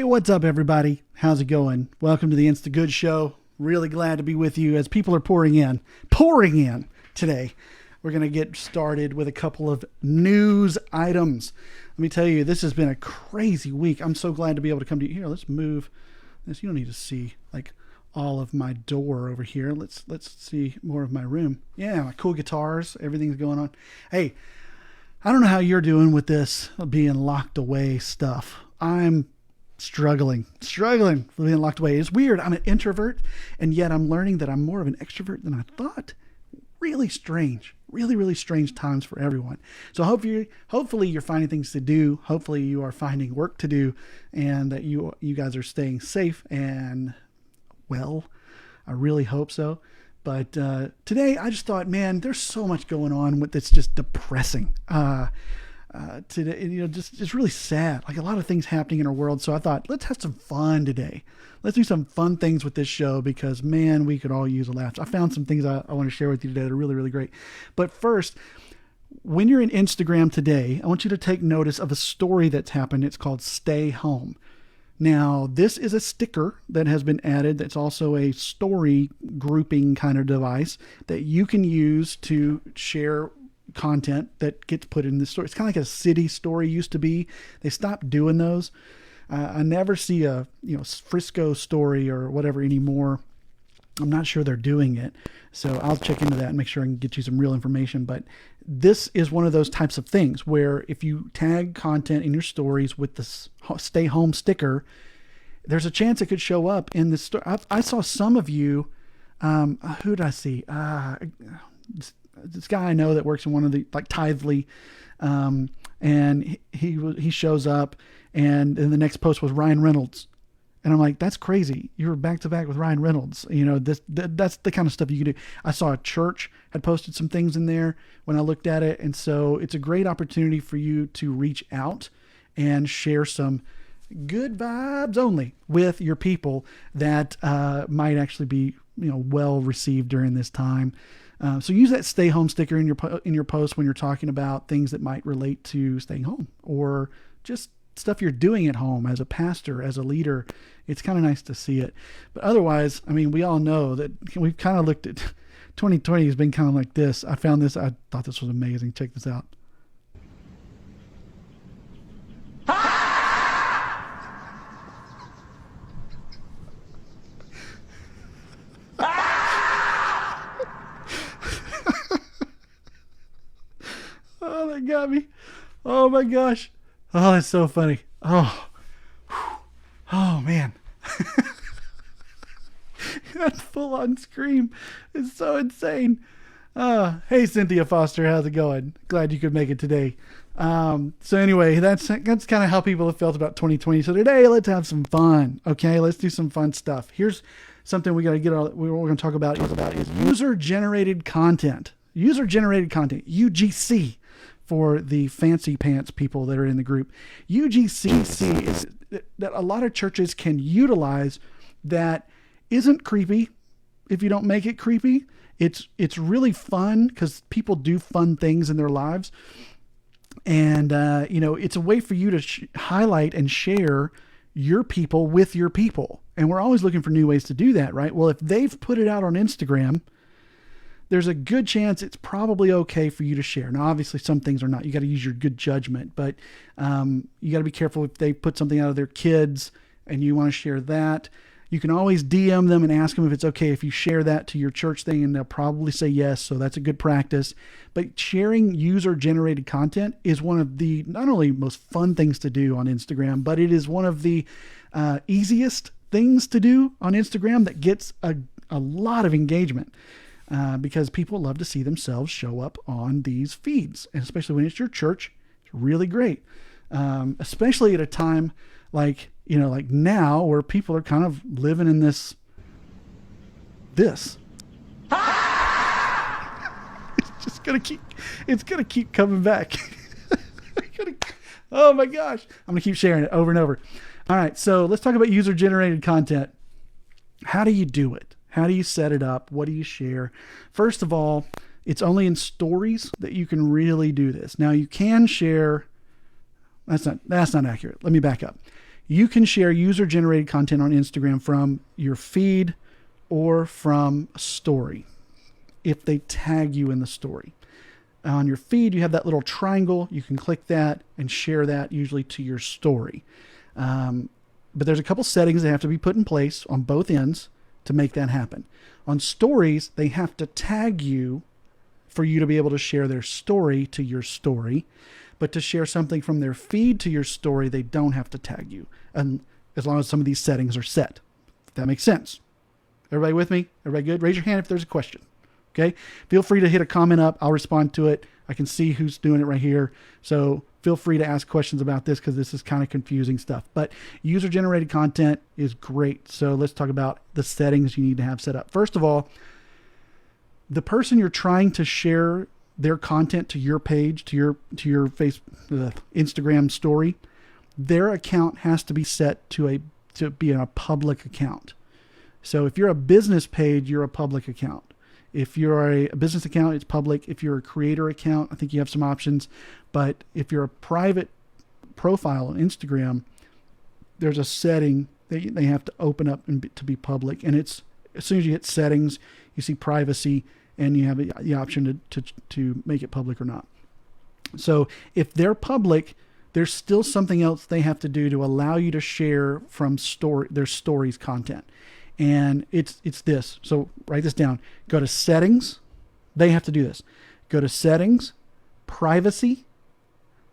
What's up, everybody? How's it going? Welcome to the Insta Good Show. Really glad to be with you as people are pouring in today. We're going to get started with a couple of news items. Let me tell you, this has been a crazy week. I'm so glad to be able to come to you. Here, let's move this. You don't need to see like all of my door over here. Let's see more of my room. Yeah, my cool guitars, everything's going on. Hey, I don't know how you're doing with this being locked away stuff. I'm struggling with being locked away. It's weird. I'm an introvert, and yet I'm learning that I'm more of an extrovert than I thought. Really strange, really strange times for everyone. So hopefully you're finding things to do. Hopefully you are finding work to do, and that you guys are staying safe and well. I really hope so. But today I just thought, man, there's so much going on that's just depressing. Today, just really sad. Like a lot of things happening in our world. So I thought, let's have some fun today. Let's do some fun things with this show because, man, we could all use a laugh. I found some things I want to share with you today that are really, really great. But first, when you're in Instagram today, I want you to take notice of a story that's happened. It's called Stay Home. Now, this is a sticker that has been added. That's also a story grouping kind of device that you can use to share content that gets put in the story. It's kind of like a city story used to be. They stopped doing those. I never see a Frisco story or whatever anymore. I'm not sure they're doing it. So I'll check into that and make sure I can get you some real information. But this is one of those types of things where if you tag content in your stories with the Stay Home sticker, there's a chance it could show up in the story. I saw some of you, who did I see? This guy I know that works in one of the Tithely, and he shows up, and then the next post was Ryan Reynolds, and I'm like, that's crazy. You were back to back with Ryan Reynolds. That's the kind of stuff you can do. I saw a church had posted some things in there when I looked at it, and so it's a great opportunity for you to reach out and share some good vibes only with your people that might actually be well received during this time. So use that Stay Home sticker in your post when you're talking about things that might relate to staying home or just stuff you're doing at home as a pastor, as a leader. It's kind of nice to see it. But otherwise, I mean, we all know that we've kind of looked at 2020 has been kind of like this. I found this. I thought this was amazing. Check this out. Oh, that got me. Oh my gosh. Oh, that's so funny. Oh man. That full on scream is so insane. Hey, Cynthia Foster, how's it going? Glad you could make it today. So anyway, that's kind of how people have felt about 2020. So today, let's have some fun. Okay, let's do some fun stuff. Here's something we got to what we're going to talk about is user-generated content. User-generated content, UGC, for the fancy pants people that are in the group. UGC is that a lot of churches can utilize that isn't creepy if you don't make it creepy. It's really fun because people do fun things in their lives. And, it's a way for you to highlight and share your people with your people. And we're always looking for new ways to do that, right? Well, if they've put it out on Instagram, there's a good chance it's probably okay for you to share. Now, obviously, some things are not. You got to use your good judgment, but you got to be careful if they put something out of their kids and you want to share that. You can always DM them and ask them if it's okay if you share that to your church thing, and they'll probably say yes, so that's a good practice. But sharing user-generated content is one of the not only most fun things to do on Instagram, but it is one of the easiest things to do on Instagram that gets a lot of engagement. Because people love to see themselves show up on these feeds, and especially when it's your church, it's really great. Especially at a time like now where people are kind of living in this. It's just it's gonna keep coming back. Oh my gosh. I'm gonna keep sharing it over and over. All right. So let's talk about user-generated content. How do you do it? How do you set it up? What do you share? First of all, it's only in stories that you can really do this. Now you can share. That's not accurate. Let me back up. You can share user-generated content on Instagram from your feed or from a story if they tag you in the story. On your feed, you have that little triangle. You can click that and share that usually to your story. But there's a couple settings that have to be put in place on both ends to make that happen. On stories, they have to tag you for you to be able to share their story to your story. But to share something from their feed to your story, they don't have to tag you. And as long as some of these settings are set. If that makes sense. Everybody with me? Everybody good? Raise your hand if there's a question. Okay. Feel free to hit a comment up. I'll respond to it. I can see who's doing it right here. So feel free to ask questions about this because this is kind of confusing stuff. But user-generated content is great. So let's talk about the settings you need to have set up. First of all, the person you're trying to share their content to your page, to your Instagram story, their account has to be set to be a public account. So if you're a business page, you're a public account. If you're a business account, it's public. If you're a creator account, I think you have some options. But if you're a private profile on Instagram, there's a setting that they have to open up and to be public. And it's as soon as you hit settings, you see privacy, and you have the option to make it public or not. So if they're public, there's still something else they have to do to allow you to share from their stories content. And it's this. So write this down. Go to settings. They have to do this. Go to settings, privacy,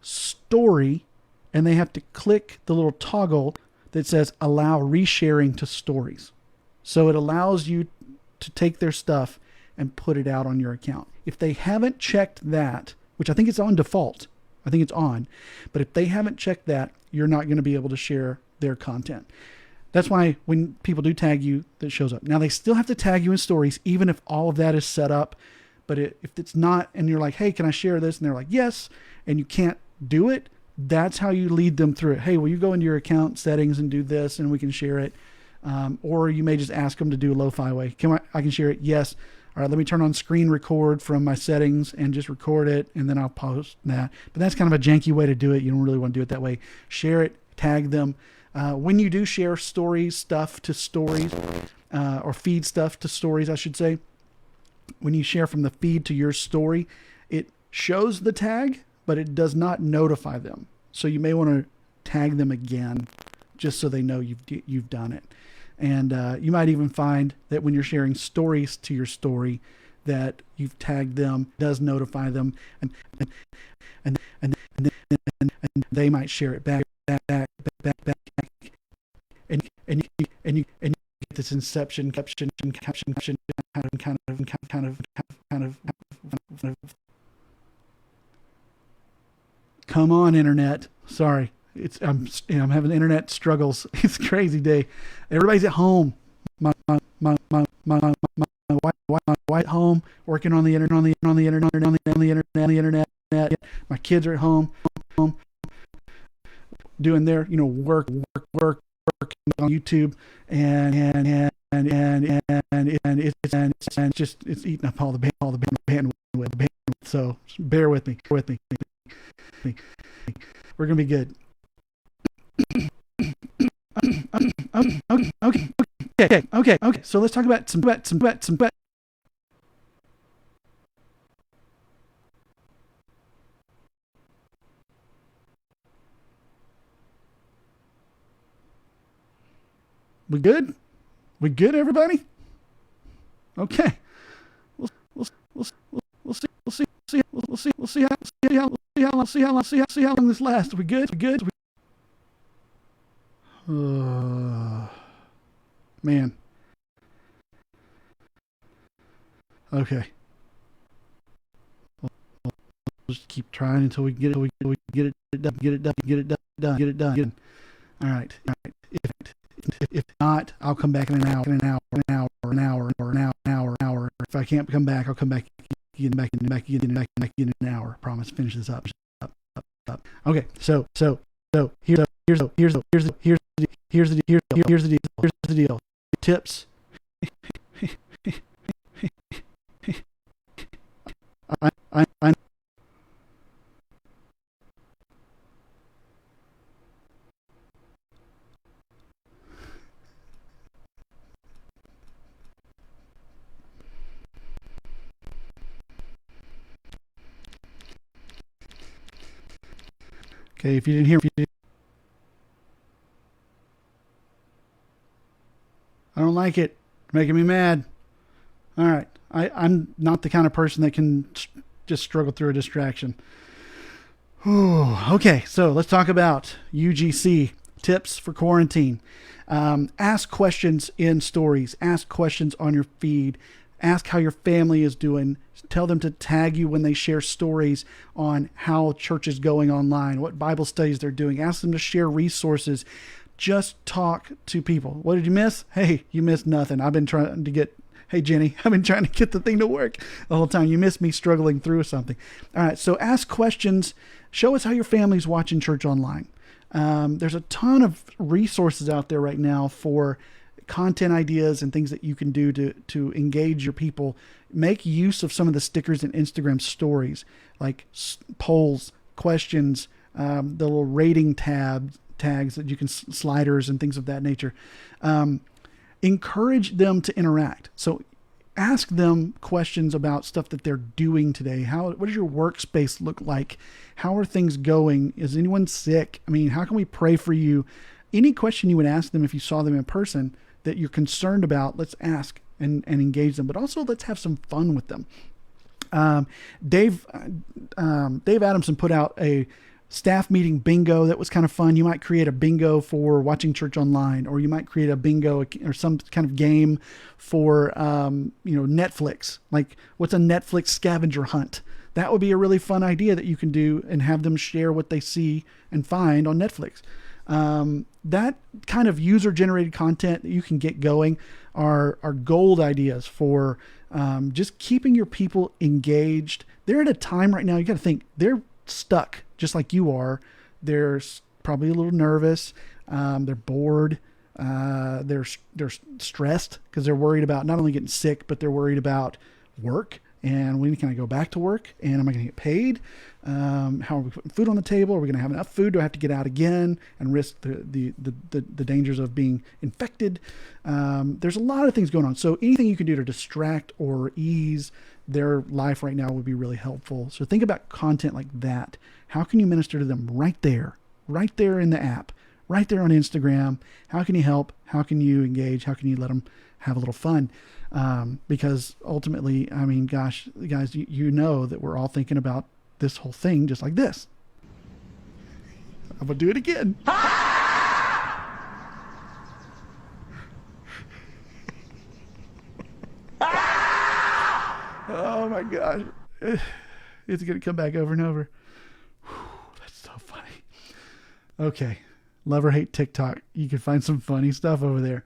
story, and they have to click the little toggle that says allow resharing to stories. So it allows you to take their stuff and put it out on your account. If they haven't checked that, which I think it's on default, I think it's on, but if they haven't checked that, you're not going to be able to share their content. That's why when people do tag you, that shows up. Now they still have to tag you in stories, even if all of that is set up. But if it's not, and you're like, hey, can I share this? And they're like, yes, and you can't do it, that's how you lead them through it. Hey, will you go into your account settings and do this and we can share it? Or you may just ask them to do a lo-fi way. I can share it? Yes. All right, let me turn on screen record from my settings and just record it, and then I'll post that. But that's kind of a janky way to do it. You don't really want to do it that way. Share it, tag them. When you do share stuff to stories, or feed stuff to stories, I should say, when you share from the feed to your story, it shows the tag, but it does not notify them. So you may want to tag them again just so they know you've done it. And you might even find that when you're sharing stories to your story that you've tagged them, does notify them, and they might share it back, and you get this inception caption kind of come on, internet. Sorry. I'm having internet struggles. It's a crazy day. Everybody's at home. My wife at home working on the internet. My kids are at home doing their work on YouTube, and it's eating up all the bandwidth. So bear with me. We're gonna be good. Okay. So let's talk about some. We good? We good, everybody? Okay. We'll see how long this lasts. We good? Man. Okay. We'll just keep trying until we get it done. All right. If not, I'll come back in an hour. If I can't come back, I'll come back in an hour. Promise. Finish this up. Okay. So here's the deal. Tips. I Okay, if you didn't hear me, I don't like it. It's making me mad. All right. I'm not the kind of person that can just struggle through a distraction. Ooh, okay, so let's talk about UGC tips for quarantine. Ask questions in stories. Ask questions on your feed. Ask how your family is doing. Tell them to tag you when they share stories on how church is going online, what Bible studies they're doing. Ask them to share resources. Just talk to people. What did you miss? Hey, you missed nothing. Hey, Jenny, I've been trying to get the thing to work the whole time. You missed me struggling through something. All right, so ask questions. Show us how your family's watching church online. There's a ton of resources out there right now for content ideas and things that you can do to engage your people. Make use of some of the stickers in Instagram stories, like polls, questions, the little rating tags that you can sliders and things of that nature. Encourage them to interact. So ask them questions about stuff that they're doing today. What does your workspace look like? How are things going? Is anyone sick? I mean, how can we pray for you? Any question you would ask them if you saw them in person that you're concerned about, let's ask and engage them, but also let's have some fun with them. Dave Adamson put out a staff meeting bingo that was kind of fun. You might create a bingo for watching church online, or you might create a bingo or some kind of game for Netflix. Like, what's a Netflix scavenger hunt? That would be a really fun idea that you can do and have them share what they see and find on Netflix. That kind of user-generated content that you can get going are gold ideas for just keeping your people engaged. They're at a time right now, you got to think, they're stuck just like you are. They're probably a little nervous. They're bored. They're stressed because they're worried about not only getting sick, but they're worried about work. And when can I go back to work? And am I going to get paid? How are we putting food on the table? Are we going to have enough food? Do I have to get out again and risk the dangers of being infected? There's a lot of things going on. So anything you can do to distract or ease their life right now would be really helpful. So think about content like that. How can you minister to them right there in the app, right there on Instagram? How can you help? How can you engage? How can you let them have a little fun? Because ultimately, I mean, gosh, guys, you know that we're all thinking about this whole thing just like this. I'm going to do it again. Oh my gosh. It's going to come back over and over. Whew, that's so funny. Okay. Love or hate TikTok. You can find some funny stuff over there.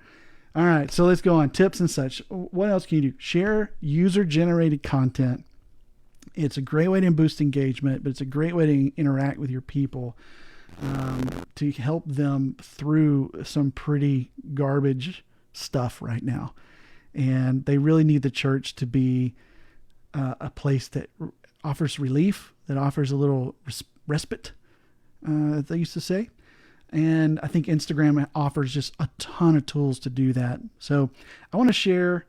All right. So let's go on. Tips and such. What else can you do? Share user-generated content. It's a great way to boost engagement, but it's a great way to interact with your people, to help them through some pretty garbage stuff right now. And they really need the church to be a place that offers relief, that offers a little respite, as they used to say. And I think Instagram offers just a ton of tools to do that. So I want to share,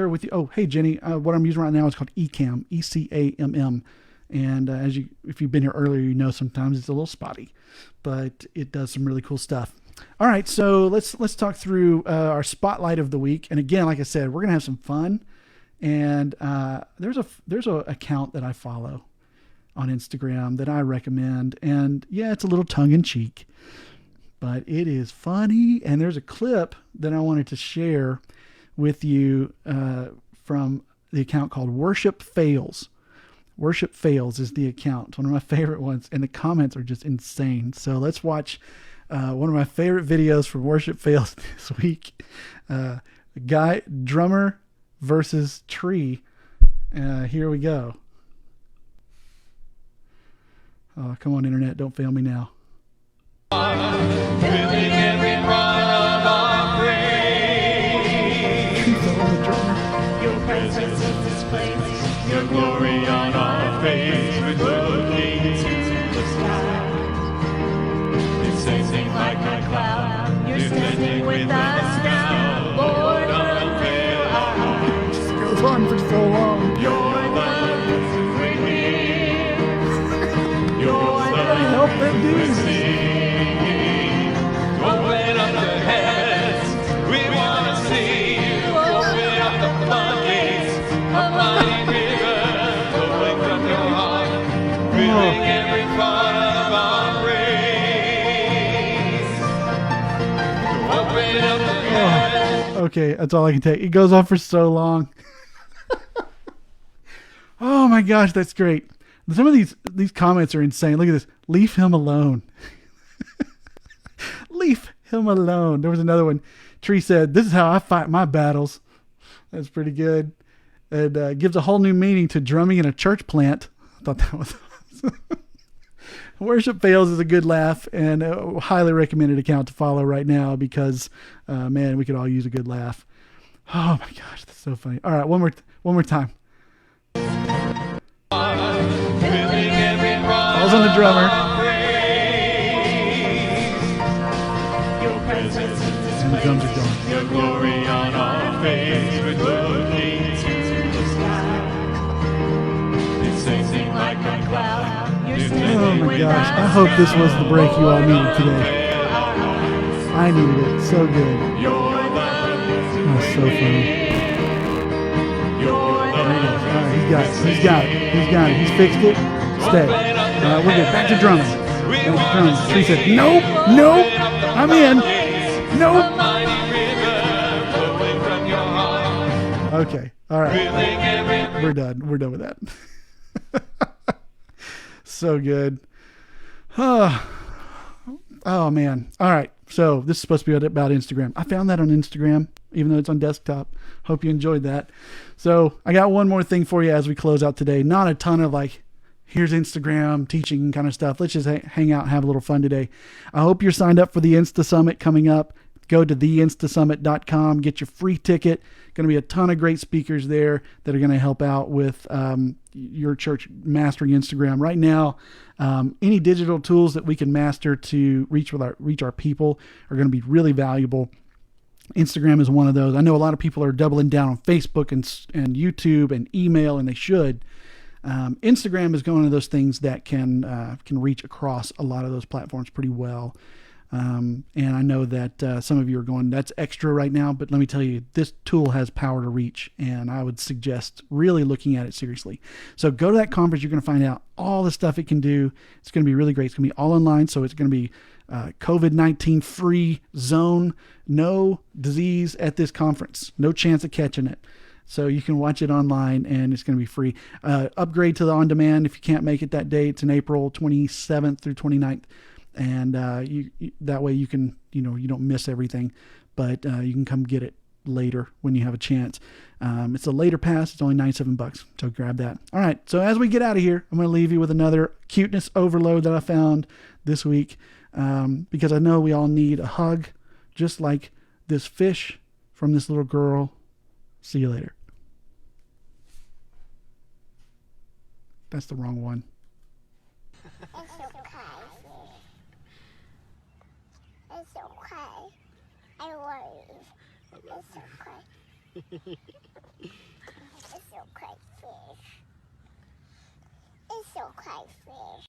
with you. Oh, hey, Jenny, what I'm using right now is called eCam, ECAMM. And if you've been here earlier, you know sometimes it's a little spotty, but it does some really cool stuff. All right, so let's talk through our spotlight of the week. And again, like I said, we're gonna have some fun. And there's a account that I follow on Instagram that I recommend. And yeah, it's a little tongue in cheek, but it is funny. And there's a clip that I wanted to share with you from the account called Worship Fails. Worship Fails is the account. It's one of my favorite ones, and the comments are just insane. So let's watch one of my favorite videos from Worship Fails this week. Drummer versus tree. Here we go. Oh, come on, internet, don't fail me now. Filling every part of our praise. Your presence in this place, your glory on our face, we're looking to the sky. Descending like a cloud, you're standing with us now, Lord, unveil our eyes. It goes on for so long. You're the one who Okay, that's all I can take. It goes on for so long. Oh my gosh, that's great. Some of these comments are insane. Look at this. Leave him alone. Leave him alone. There was another one. Tree said, "This is how I fight my battles." That's pretty good. It gives a whole new meaning to drumming in a church plant. I thought that was awesome. Worship Fails is a good laugh, and a highly recommended account to follow right now because, man, we could all use a good laugh. Oh my gosh, that's so funny. All right, one more time. Falls on the drummer. And the drums are gone. Your glory on our face, we're looking to the sky. It's singing like a cloud. Oh my gosh, I hope this was the break you all needed today. I needed it. So good. Oh, so funny. There he goes. All right, he's got it. He's fixed it. Stay. We're good. Back to drumming. Tree said, nope, I'm in. Nope. Okay. All right. We're done. We're done with that. So good. Oh man. All right. So this is supposed to be about Instagram. I found that on Instagram, even though it's on desktop. Hope you enjoyed that. So I got one more thing for you as we close out today. Not a ton of like, here's Instagram teaching kind of stuff. Let's just hang out and have a little fun today. I hope you're signed up for the Insta Summit coming up. Go to theinstasummit.com, get your free ticket. Going to be a ton of great speakers there that are going to help out with your church mastering Instagram. Right now, any digital tools that we can master to reach our people are going to be really valuable. Instagram is one of those. I know a lot of people are doubling down on Facebook and YouTube and email, and they should. Instagram is one of those things that can reach across a lot of those platforms pretty well. And I know that some of you are going, that's extra right now, but let me tell you, this tool has power to reach, and I would suggest really looking at it seriously. So go to that conference. You're going to find out all the stuff it can do. It's going to be really great. It's going to be all online. So it's going to be COVID-19 free zone, no disease at this conference, no chance of catching it. So you can watch it online, and it's going to be free. Upgrade to the on-demand if you can't make it that day. It's in April 27th through 29th. And that way you can, you don't miss everything, but you can come get it later when you have a chance. It's a later pass. It's only $97, so grab that. All right, so as we get out of here, I'm going to leave you with another cuteness overload that I found this week, because I know we all need a hug, just like this fish from this little girl. See you later. That's the wrong one. It's okay. I worry. It's okay. It's okay, fish. It's okay, fish.